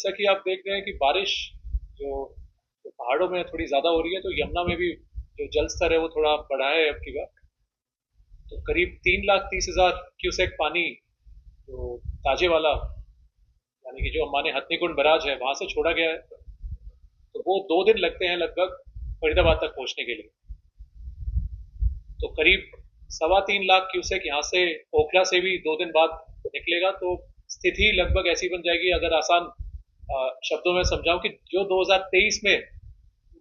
जैसा कि आप देख रहे हैं कि बारिश जो जो पहाड़ों में थोड़ी ज़्यादा हो रही है, तो यमुना में भी जो जल स्तर है वो थोड़ा बढ़ा है अब की बार। तो करीब 3,30,000 क्यूसेक पानी जो ताजे वाला, यानी कि जो हमारे हथनीकुंड बराज है वहां से छोड़ा गया है। तो वो 2 दिन लगते हैं लगभग फरीदाबाद तक पहुंचने के लिए। तो करीब 3.25 लाख क्यूसेक यहाँ से ओखला से भी 2 दिन बाद निकलेगा। तो स्थिति लगभग ऐसी बन जाएगी, अगर आसान शब्दों में समझाऊं, कि जो 2023 में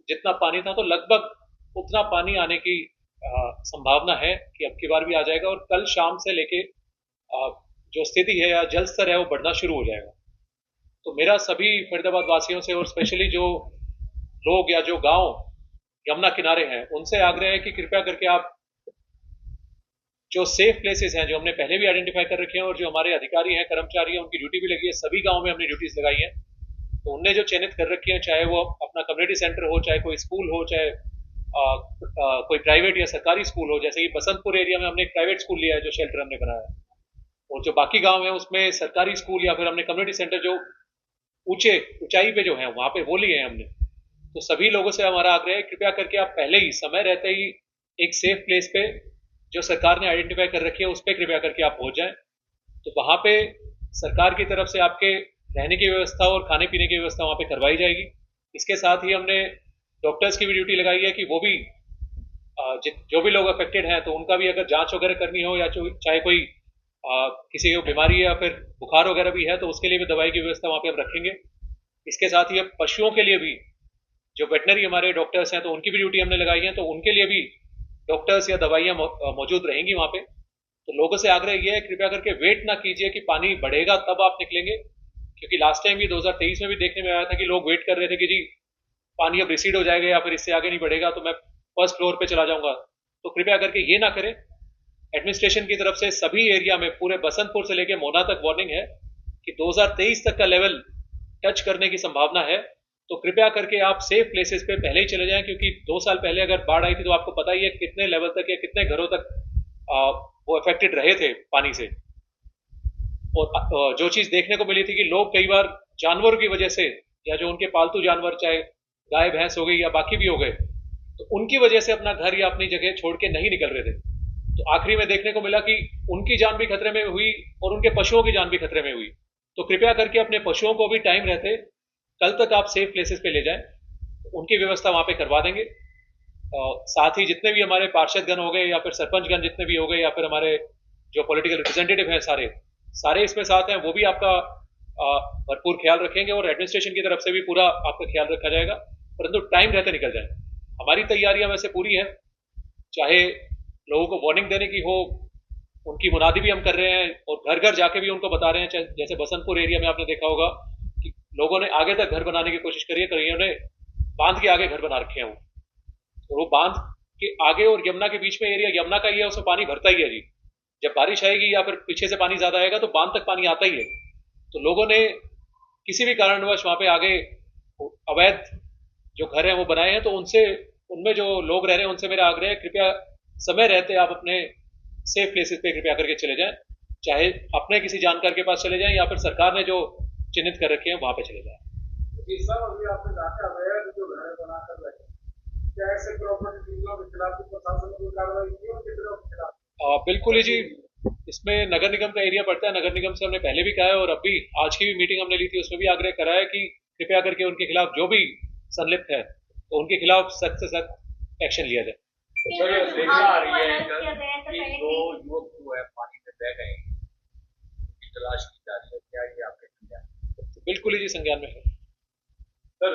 जितना पानी था, तो लगभग उतना पानी आने की संभावना है कि अब की बार भी आ जाएगा। और कल शाम से लेके जो स्थिति है या जल स्तर है वो बढ़ना शुरू हो जाएगा। तो मेरा सभी फरीदाबाद वासियों से, और स्पेशली जो लोग या जो गांव यमुना किनारे हैं, उनसे आग्रह है कि कृपया करके आप जो सेफ प्लेसेस हैं, जो हमने पहले भी आइडेंटिफाई कर रखे हैं, और जो हमारे अधिकारी हैं, कर्मचारी हैं, उनकी ड्यूटी भी लगी है, सभी गांव में हमने ड्यूटीज लगाई हैं। तो उनने जो चयनित कर रखी है, चाहे वो अपना कम्युनिटी सेंटर हो, चाहे कोई स्कूल हो, चाहे कोई प्राइवेट या सरकारी स्कूल हो। जैसे कि बसंतपुर एरिया में हमने एक प्राइवेट स्कूल लिया है जो शेल्टर हमने बनाया है, और जो बाकी गांव है उसमें सरकारी स्कूल या फिर हमने कम्युनिटी सेंटर जो ऊंचे ऊंचाई पे जो है वहां पे वो लिए हैं हमने। तो सभी लोगों से हमारा आग्रह है, कृपया करके आप पहले ही, समय रहते ही, एक सेफ प्लेस पे जो सरकार ने आइडेंटिफाई कर रखी है उस पर कृपया करके आप पहुंच जाएं। तो वहां पे सरकार की तरफ से आपके रहने की व्यवस्था और खाने पीने की व्यवस्था वहां पे करवाई जाएगी। इसके साथ ही हमने डॉक्टर्स की भी ड्यूटी लगाई है कि वो भी जो भी लोग अफेक्टेड हैं, तो उनका भी अगर जांच वगैरह करनी हो, या चाहे कोई किसी को बीमारी है या फिर बुखार वगैरह भी है, तो उसके लिए भी दवाई की व्यवस्था वहां पे हम रखेंगे। इसके साथ ही अब पशुओं के लिए भी जो वेटनरी हमारे डॉक्टर्स हैं, तो उनकी भी ड्यूटी हमने लगाई है, तो उनके लिए भी डॉक्टर्स या दवाइयाँ मौजूद रहेंगी वहां पे। तो लोगों से आग्रह यह है, कृपया करके वेट ना कीजिए कि पानी बढ़ेगा तब आप निकलेंगे, क्योंकि लास्ट टाइम भी 2023 में भी देखने में आया था कि लोग वेट कर रहे थे कि जी पानी अब रिसीड हो जाएगा या फिर इससे आगे नहीं बढ़ेगा तो मैं फर्स्ट फ्लोर पे चला जाऊंगा। तो कृपया करके ये ना करें। एडमिनिस्ट्रेशन की तरफ से सभी एरिया में, पूरे बसंतपुर से लेकर मोना तक वार्निंग है कि 2023 तक का लेवल टच करने की संभावना है। तो कृपया करके आप सेफ प्लेसेस पे पहले ही चले जाएं, क्योंकि 2 साल पहले अगर बाढ़ आई थी तो आपको पता ही है कितने लेवल तक या कितने घरों तक वो अफेक्टेड रहे थे पानी से। और जो चीज देखने को मिली थी कि लोग कई बार जानवरों की वजह से, या जो उनके पालतू जानवर, चाहे गाय भैंस हो गई या बाकी भी हो गए, तो उनकी वजह से अपना घर या अपनी जगह छोड़ के नहीं निकल रहे थे। तो आखिरी में देखने को मिला कि उनकी जान भी खतरे में हुई और उनके पशुओं की जान भी खतरे में हुई। तो कृपया करके अपने पशुओं को भी टाइम रहते कल तक आप सेफ प्लेसेस पे ले जाएं, उनकी व्यवस्था वहां पे करवा देंगे। साथ ही जितने भी हमारे पार्षदगण हो गए या फिर सरपंचगण जितने भी हो गए, या फिर हमारे जो पॉलिटिकल रिप्रेजेंटेटिव हैं, सारे सारे इसमें साथ हैं, वो भी आपका भरपूर ख्याल रखेंगे, और एडमिनिस्ट्रेशन की तरफ से भी पूरा आपका ख्याल रखा जाएगा। परंतु टाइम रहते निकल जाए। हमारी तैयारियां वैसे पूरी हैं, चाहे लोगों को वार्निंग देने की हो, उनकी मुनादी भी हम कर रहे हैं, और घर घर जाके भी उनको बता रहे हैं। जैसे बसंतपुर एरिया में आपने देखा होगा कि लोगों ने आगे तक घर बनाने की कोशिश करी है, कईयों ने बांध के आगे घर बना रखे हैं। और वो बांध के आगे और यमुना के बीच में एरिया यमुना का ही है, उसमें पानी भरता ही है जी। जब बारिश आएगी या फिर पीछे से पानी ज्यादा आएगा तो बांध तक पानी आता ही है। तो लोगों ने किसी भी कारणवश वहां पे आगे अवैध जो घर है वो बनाए हैं, तो उनसे, उनमें जो लोग रह रहे हैं उनसे मेरा आग्रह है, कृपया समय रहते आप अपने सेफ प्लेसेस पे कृपया करके चले जाएं। चाहे अपने किसी जानकार के पास चले जाएं या फिर सरकार ने जो चिन्हित कर रखे हैं वहां पे चले जाएं। जी सर, अभी आपने कहा अवैध जो घर बनाकर रखे, क्या ऐसे प्रॉपर्टी डीलरों के खिलाफ प्रशासन ने कोई कार्रवाई की और कितने के खिलाफ? बिल्कुल ही जी। इसमें नगर निगम का एरिया पड़ता है। नगर निगम से हमने पहले भी कहा है, और अभी आज की भी मीटिंग हमने ली थी, उसमें भी आग्रह करा है कि कृपया करके उनके खिलाफ जो भी संलिप्त है तो उनके खिलाफ सख्त से सख्त एक्शन लिया जाए। सर ये देखना आ रही है कि दो युवक जो है पानी में बह गए, उनकी तलाश की जा रही है, क्या ये आपके संज्ञान में? तो बिल्कुल ही जी संज्ञान में है सर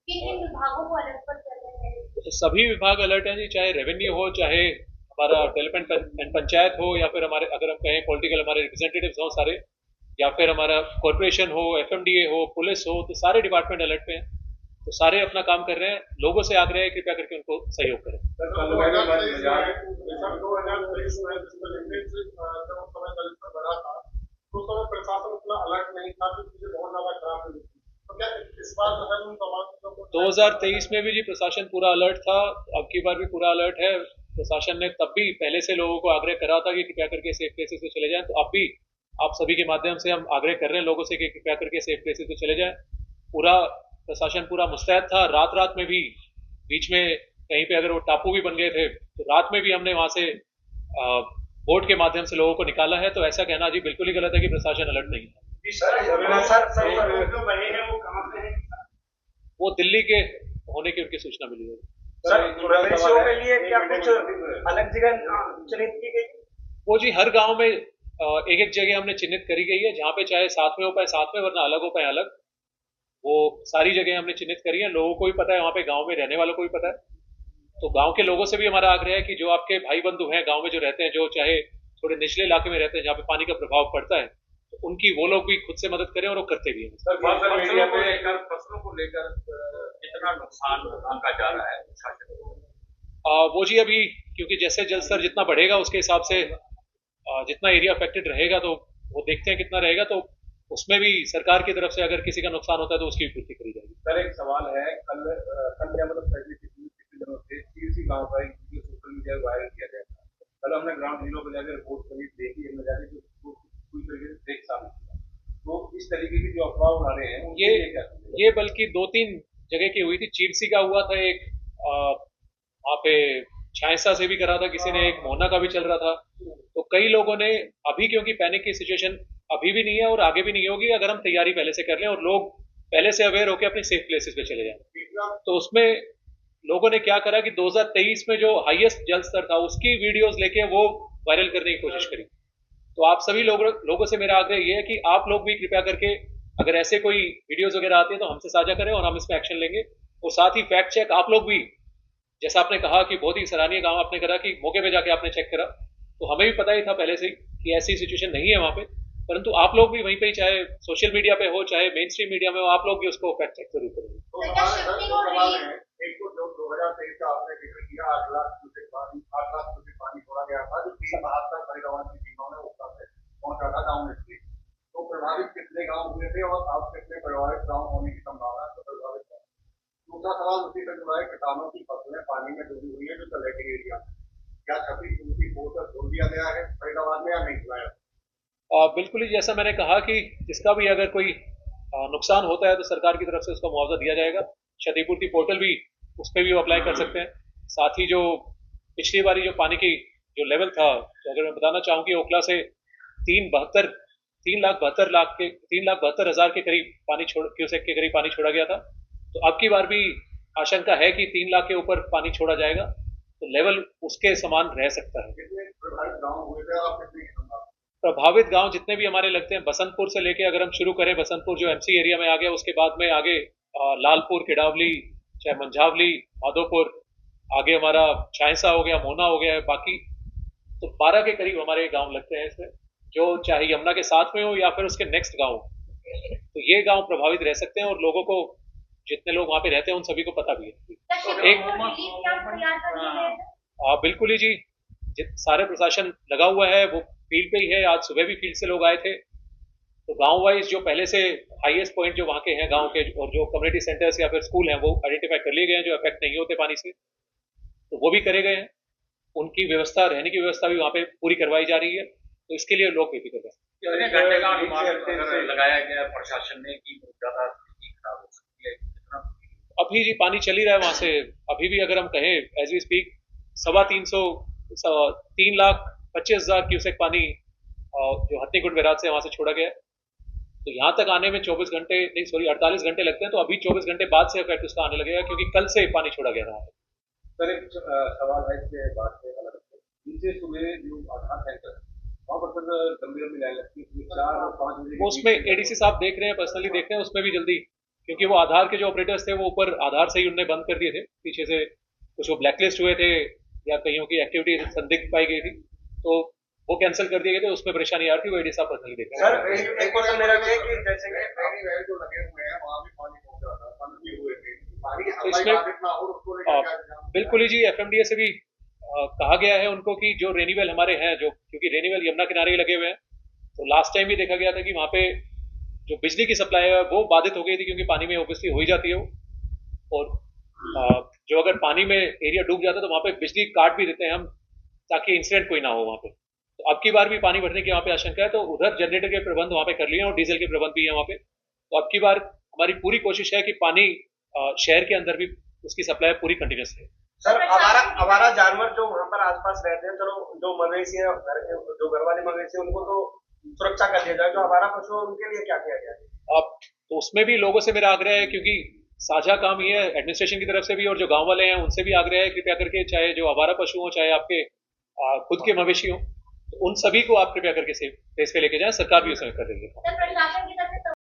किन किन विभागों को अलर्ट पर कर रहे हैं? तो सभी विभाग अलर्ट हैं जी, चाहे रेवेन्यू हो, चाहे हमारा डेवलपमेंट एंड पंचायत हो, या फिर हमारे, अगर हम कहें पॉलिटिकल हमारे रिप्रेजेंटेटिव्स हो सारे, या फिर हमारा कॉर्पोरेशन हो, एफएमडीए हो, पुलिस हो, तो सारे डिपार्टमेंट अलर्ट पे हैं। तो सारे अपना काम कर रहे हैं। लोगों से आग्रह है कृपया करके उनको सहयोग करें। सर 2023 में जिस तरीके से जब समय दलित पर बढ़ा था, तो उस समय प्रशासन उतना अलर्ट नहीं था, कि चीजें बहुत ज्यादा खराब हुई थी। तो क्या इस बार अगर उन तमाम 2023 में भी जी प्रशासन पूरा अलर्ट था, अब की बार भी पूरा अलर्ट है। प्रशासन ने तब भी पहले से लोगों को आग्रह करा था कि कृपया करके सेफ प्लेसेस पे चले जाएं। तो अब भी आप सभी के माध्यम से हम आग्रह कर रहे हैं लोगों से कि कृपया करके सेफ प्लेसेस पे चले जाएं। पूरा प्रशासन पूरा मुस्तैद था। रात रात में भी बीच में कहीं पे अगर वो टापू भी बन गए थे तो रात में भी हमने वहां से बोट के माध्यम से लोगों को निकाला है। तो ऐसा कहना जी बिल्कुल ही गलत है कि प्रशासन अलर्ट नहीं है। जो बने हैं वो कहाँ पे हैं? वो दिल्ली के होने की उनकी सूचना मिली है। सर मवेशियों के लिए क्या कुछ अलग जगह चिन्हित की गई? वो जी हर गांव में एक एक जगह हमने चिन्हित करी गई है, जहाँ पे चाहे साथ में हो पाए साथ में, वरना अलग हो पाए अलग। वो सारी जगह हमने चिन्हित करी है, लोगों को भी पता है, वहाँ पे गांव में रहने वालों को भी पता है। तो गांव के लोगों से भी हमारा आग्रह है कि जो आपके भाई बंधु हैं गांव में जो रहते हैं, जो चाहे थोड़े निचले इलाके में रहते हैं जहाँ पे पानी का प्रभाव पड़ता है, तो उनकी वो लोग भी खुद से मदद करें, और वो करते भी हैं। फसलों को लेकर कितना नुकसान आंका जा रहा है प्रशासन को? वो जी अभी क्योंकि जैसे जल स्तर जितना बढ़ेगा उसके हिसाब से जितना एरिया अफेक्टेड रहेगा तो वो देखते हैं कितना रहेगा, तो उसमें भी सरकार की तरफ से अगर किसी का नुकसान होता है तो उसकी भी पूर्ति करी जाएगी। सर एक सवाल है, कल क्या मतलब पिछले दिनों से चीरसी गांव का एक वीडियो सोशल मीडिया में वायरल किया गया था। कल हमने ग्राउंड जीरो पर जाकर रिपोर्ट करी, देखी, हमने जाके जो पूरी तरीके से देख साबित किया। तो इस तरीके की जो अफवाह उड़ा रहे हैं ये बल्कि 2-3 जगह की हुई थी। चीरसी का हुआ था एक, वहाँ पे छायसा से भी करा था किसी ने, एक मोहना का भी चल रहा था। तो कई लोगों ने अभी, क्योंकि पैनिक की सिचुएशन अभी भी नहीं है और आगे भी नहीं होगी अगर हम तैयारी पहले से कर लें और लोग पहले से अवेयर होकर अपने सेफ प्लेसेस पे चले जाएं। तो उसमें लोगों ने क्या करा कि 2023 में जो हाईएस्ट जल स्तर था उसकी वीडियोस लेके वो वायरल करने की कोशिश करी। तो आप सभी लोगों से मेरा आग्रह ये है कि आप लोग भी कृपया करके अगर ऐसे कोई वीडियोस वगैरह आती है तो हमसे साझा करें और हम इसमें एक्शन लेंगे। और साथ ही फैक्ट चेक आप लोग भी, जैसा आपने कहा कि बहुत ही सराहनीय काम आपने करा कि मौके पे जाके आपने चेक करा, तो हमें भी पता ही था पहले से कि ऐसी सिचुएशन नहीं है वहां पे, परंतु आप लोग भी वहीं पे, चाहे सोशल मीडिया पे हो चाहे मेन स्ट्रीम मीडिया में हो, आप लोग भी उसको फैक्ट चेक जरूर करेंगे। एक तो जो 2023 का आपने जिक्र किया, 8 लाख क्यूसेक पानी छोड़ा गया था, जो 372 परिवहन की टीमों ने उत्तर से पहुंचा था गाँव में। तो प्रभावित कितने गाँव हुए थे और आप कितने प्रभावित गाँव होने की संभावना है, तो प्रभावित है। दूसरा सवाल उसी से जुड़ा है, किसानों की फसलें पानी में डूबी हुई है जो तलहटी एरिया, क्या क्षतिपूर्ति कोर्स छोड़ दिया गया है फरीदाबाद में या नहीं छुड़ाया? बिल्कुल ही, जैसा मैंने कहा कि जिसका भी अगर कोई नुकसान होता है तो सरकार की तरफ से उसका मुआवजा दिया जाएगा। क्षतिपूर्ति पोर्टल भी, उस पर भी वो अप्लाई कर सकते हैं। साथ ही जो पिछली बारी जो पानी की जो लेवल था, तो अगर मैं बताना चाहूँ कि ओखला से 3,72,000 के करीब क्यूसेक के करीब पानी छोड़ा गया था। तो अब की बार भी आशंका है कि 3 लाख के ऊपर पानी छोड़ा जाएगा, तो लेवल उसके समान रह सकता है। कितने प्रभावित गाँव हुए थे और आप कितने की संभावना? प्रभावित गांव जितने भी हमारे लगते हैं, बसंतपुर से लेके अगर हम शुरू करें, बसंतपुर जो एमसी एरिया में आ गया, उसके बाद में आगे लालपुर, किडावली, चाहे मंझावली, माधोपुर, आगे हमारा छायसा हो गया, मोना हो गया है, बाकी तो 12 के करीब हमारे गांव लगते हैं इसमें, जो चाहे यमुना के साथ में हो या फिर उसके नेक्स्ट गांव। तो ये गांव प्रभावित रह सकते हैं और लोगों को, जितने लोग वहां पे रहते हैं उन सभी को पता भी है। बिल्कुल ही जी, सारे प्रशासन लगा हुआ है, वो फील्ड पे ही है। आज सुबह भी फील्ड से लोग आए थे। तो गांव वाइज जो पहले से हाईएस्ट पॉइंट जो वहाँ के हैं गांव के, और जो कम्युनिटी सेंटर्स या फिर स्कूल हैं, वो आइडेंटिफाई कर लिए गए हैं जो अफेक्ट नहीं होते पानी से, तो वो भी करे गए हैं। उनकी व्यवस्था, रहने की व्यवस्था भी वहाँ पे पूरी करवाई जा रही है। तो इसके लिए लोग बेफिक्र हैं। कितने घंटे का अनुमान लगाया गया प्रशासन ने कि ज्यादा स्थिति खराब हो सकती है? कितना? अभी जी पानी चल ही रहा है वहां से। अभी भी अगर हम कहें एज वी स्पीक 3,25,000 क्यूसेक पानी जो हथनीकुंड बैराज से वहां से छोड़ा गया है। तो यहाँ तक आने में 48 घंटे लगते हैं। तो अभी 24 घंटे बाद से इफेक्ट उसका आने लगेगा, क्योंकि कल से पानी छोड़ा गया था। सर एक सवाल है इसके बाद से अलग नीचे सुबह जो आधार सेंटर वहाँ पर सर लंबी लाइन लगती है 4 और 5 बजे। उसमें एडीसी साहब देख रहे हैं, पर्सनली देख रहे हैं उसमें भी जल्दी, क्योंकि वो आधार के जो ऑपरेटर्स थे वो ऊपर आधार से ही उन्होंने बंद कर दिए थे। पीछे से कुछ वो ब्लैकलिस्ट हुए थे या कईयों की एक्टिविटी संदिग्ध पाई गई थी, तो वो कैंसिल कर दिए गए थे। उसमें परेशानी आ रही थी, वो एडी साहब पर्सनली देख रहे हैं। सर एक क्वेश्चन मेरा ये है कि जैसे कि पानी वेल जो लगे हुए हैं वहाँ भी पानी पहुँच जाता है, बंद भी हुए थे, पानी की इसमें- सप्लाई बाधित ना हो उसको लेकर क्या इंतजाम? बिल्कुल ही जी, एफएमडीए से भी कहा गया है उनको कि जो रेनीवेल हमारे हैं, जो क्योंकि रेनीवेल यमुना किनारे ही लगे हुए हैं, तो लास्ट टाइम भी देखा गया था कि वहाँ पे जो बिजली की सप्लाई है वो बाधित हो गई थी, क्योंकि पानी में ऑब्वियसली हो ही जाती है वो। और जो अगर पानी में एरिया डूब जाता है तो वहाँ पे बिजली काट भी देते हैं हम, ताकि इंसिडेंट कोई ना हो वहाँ पे। तो अब की बार भी पानी बढ़ने की वहाँ पे आशंका है, तो उधर जनरेटर के प्रबंध वहाँ पे कर लिए हैं और डीजल के प्रबंध भी है वहाँ पे। तो अब की बार हमारी पूरी कोशिश है कि पानी शहर के अंदर भी उसकी सप्लाई पूरी कंटिन्यूस है। सर आवारा आवारा जानवर जो वहाँ पर आसपास रहते हैं, चलो जो मवेशी है जो घर वाले मवेशी है उनको तो सुरक्षा कर दिया जाए, जो आवारा पशु है उनके लिए क्या किया गया है? अब तो उसमें भी लोगों से मेरा आग्रह है, क्योंकि साझा काम ये है एडमिनिस्ट्रेशन की तरफ से भी और जो गांव वाले हैं उनसे भी आग्रह है, कृपया करके चाहे जो आवारा पशु हो चाहे आपके खुद के मवेशी हो, तो उन सभी को आप कृपया करके सेफ प्लेस पे लेके जाएं, सरकार भी उसमें कर रही है। सर प्रशासन की तरफ